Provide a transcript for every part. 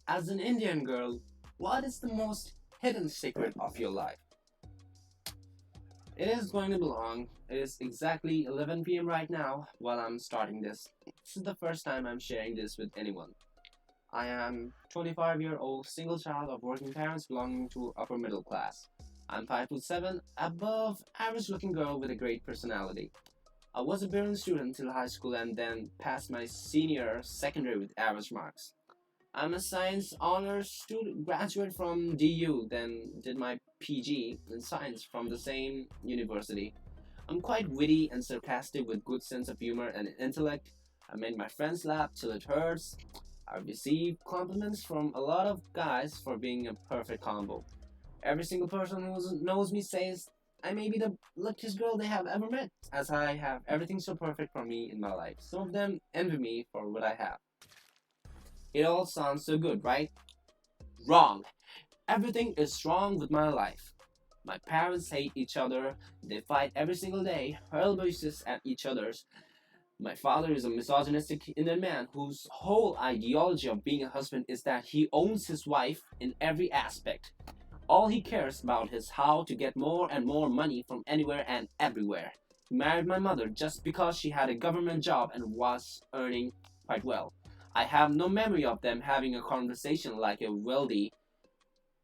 As an Indian girl, what is the most hidden secret of your life? It is going to be long. It is exactly 11 p.m. right now while I'm starting this. This is the first time I'm sharing this with anyone. I am 25-year-old single child of working parents belonging to upper middle class. I'm 5'7", above average looking girl with a great personality. I was a brilliant student till high school and then passed my senior secondary with average marks. I'm a science honors student graduate from DU, then did my PG in science from the same university. I'm quite witty and sarcastic with good sense of humor and intellect. I made my friends laugh till it hurts. I received compliments from a lot of guys for being a perfect combo. Every single person who knows me says I may be the luckiest girl they have ever met, as I have everything so perfect for me in my life. Some of them envy me for what I have. It all sounds so good, right? Wrong. Everything is wrong with my life. My parents hate each other, they fight every single day, hurl abuses at each other's. My father is a misogynistic Indian man whose whole ideology of being a husband is that he owns his wife in every aspect. All he cares about is how to get more and more money from anywhere and everywhere. He married my mother just because she had a government job and was earning quite well. I have no memory of them having a conversation like a wealthy,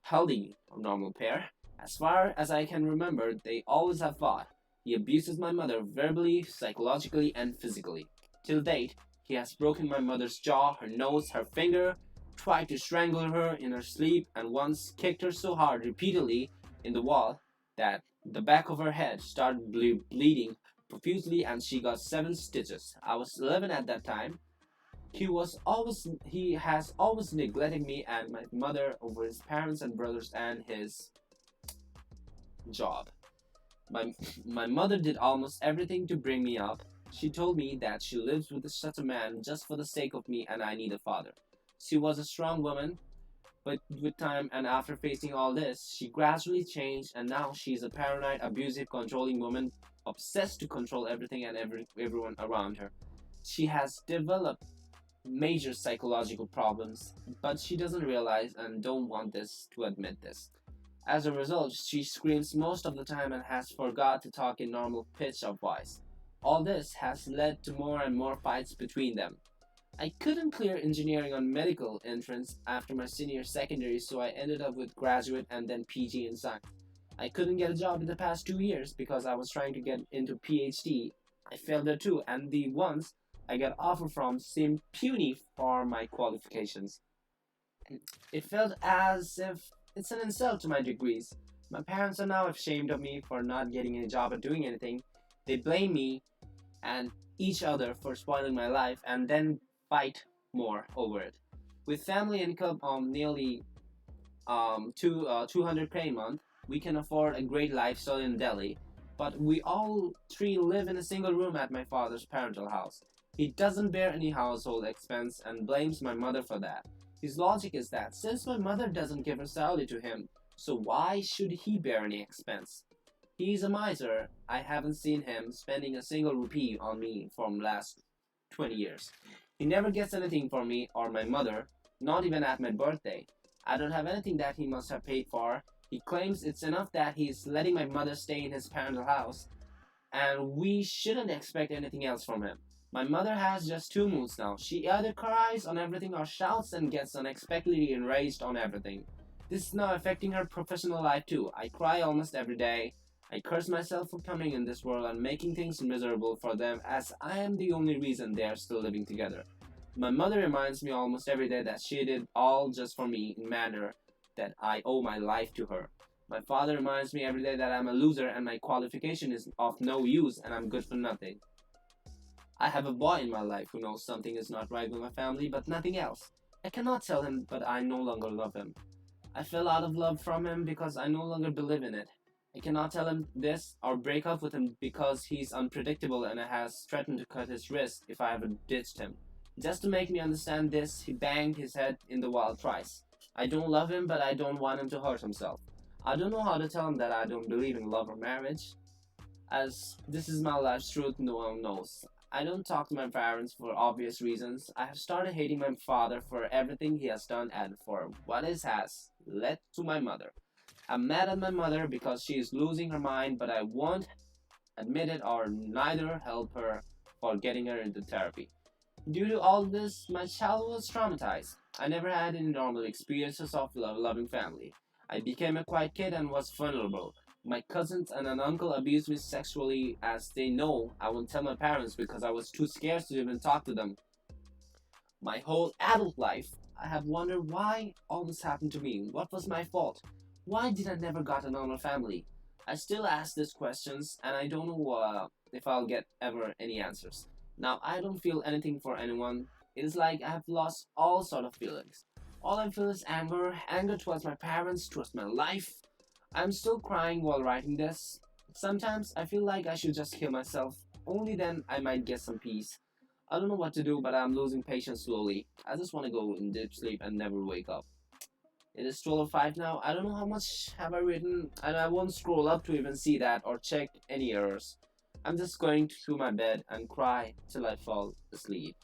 healthy, normal pair. As far as I can remember, they always have fought. He abuses my mother verbally, psychologically, and physically. Till date, he has broken my mother's jaw, her nose, her finger, tried to strangle her in her sleep, and once kicked her so hard repeatedly in the wall that the back of her head started bleeding profusely and she got 7 stitches. I was 11 at that time. He has always neglected me and my mother over his parents and brothers and his job. My, my mother did almost everything to bring me up. She told me that she lives with such a man just for the sake of me and I need a father. She was a strong woman, but with time and after facing all this, she gradually changed and now she's a paranoid, abusive, controlling woman obsessed to control everything and everyone around her. She has developed major psychological problems, but she doesn't realize and don't want this to admit this. As a result, she screams most of the time and has forgot to talk in normal pitch of voice. All this has led to more and more fights between them. I couldn't clear engineering on medical entrance after my senior secondary, so I ended up with graduate and then PG in science. I couldn't get a job in the past 2 years because I was trying to get into PhD. I failed there too, and the ones I got offer from seemed puny for my qualifications. It felt as if it's an insult to my degrees. My parents are now ashamed of me for not getting a job or doing anything. They blame me and each other for spoiling my life and then fight more over it. With family income of nearly 200K a month, we can afford a great lifestyle in Delhi, but we all three live in a single room at my father's parental house. He doesn't bear any household expense and blames my mother for that. His logic is that since my mother doesn't give her salary to him, so why should he bear any expense? He's a miser. I haven't seen him spending a single rupee on me from last 20 years. He never gets anything for me or my mother, not even at my birthday. I don't have anything that he must have paid for. He claims it's enough that he's letting my mother stay in his parental house, and we shouldn't expect anything else from him. My mother has just two moods now. She either cries on everything or shouts and gets unexpectedly enraged on everything. This is now affecting her professional life too. I cry almost every day. I curse myself for coming in this world and making things miserable for them as I am the only reason they are still living together. My mother reminds me almost every day that she did all just for me in manner that I owe my life to her. My father reminds me every day that I'm a loser and my qualification is of no use and I'm good for nothing. I have a boy in my life who knows something is not right with my family, but nothing else. I cannot tell him, but I no longer love him. I fell out of love from him because I no longer believe in it. I cannot tell him this or break up with him because he's unpredictable and has threatened to cut his wrist if I ever ditched him. Just to make me understand this, he banged his head in the wall twice. I don't love him, but I don't want him to hurt himself. I don't know how to tell him that I don't believe in love or marriage, as this is my life's truth no one knows. I don't talk to my parents for obvious reasons. I have started hating my father for everything he has done and for what it has led to my mother. I'm mad at my mother because she is losing her mind, but I won't admit it or neither help her for getting her into therapy. Due to all this, my childhood was traumatized. I never had any normal experiences of loving family. I became a quiet kid and was vulnerable. My cousins and an uncle abused me sexually as they know I won't tell my parents because I was too scared to even talk to them. My whole adult life, I have wondered why all this happened to me. What was my fault? Why did I never got a normal family? I still ask these questions and I don't know if I'll get ever any answers. Now I don't feel anything for anyone. It is like I have lost all sort of feelings. All I feel is anger towards my parents, towards my life. I'm still crying while writing this. Sometimes I feel like I should just kill myself. Only then I might get some peace. I don't know what to do, but I'm losing patience slowly. I just want to go in deep sleep and never wake up. It is 12:05 now. I don't know how much have I written, and I won't scroll up to even see that or check any errors. I'm just going to my bed and cry till I fall asleep.